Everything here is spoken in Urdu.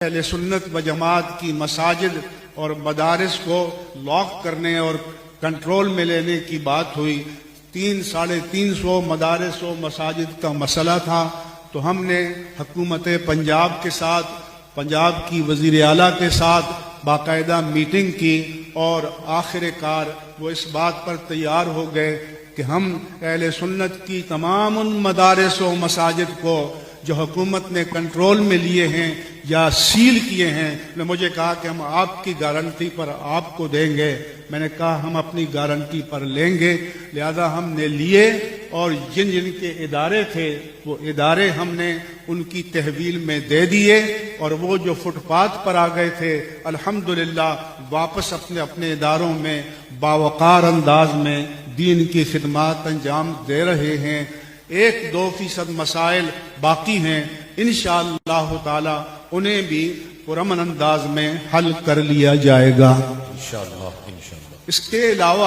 اہل سنت و جماعت کی مساجد اور مدارس کو لاک کرنے اور کنٹرول میں لینے کی بات ہوئی. 300-350 مدارس و مساجد کا مسئلہ تھا. تو ہم نے حکومت پنجاب کے ساتھ، پنجاب کی وزیر اعلیٰ کے ساتھ باقاعدہ میٹنگ کی اور آخر کار وہ اس بات پر تیار ہو گئے کہ ہم اہل سنت کی تمام ان مدارس و مساجد کو جو حکومت نے کنٹرول میں لیے ہیں یا سیل کیے ہیں، نے مجھے کہا کہ ہم آپ کی گارنٹی پر آپ کو دیں گے. میں نے کہا ہم اپنی گارنٹی پر لیں گے. لہذا ہم نے لیے اور جن جن کے ادارے تھے وہ ادارے ہم نے ان کی تحویل میں دے دیے، اور وہ جو فٹ پاتھ پر آ گئے تھے الحمدللہ واپس اپنے اپنے اداروں میں باوقار انداز میں دین کی خدمات انجام دے رہے ہیں. 1-2% مسائل باقی ہیں، انشاءاللہ تعالی انہیں بھی پرامن انداز میں حل کر لیا جائے گا. انشاءاللہ. اس کے علاوہ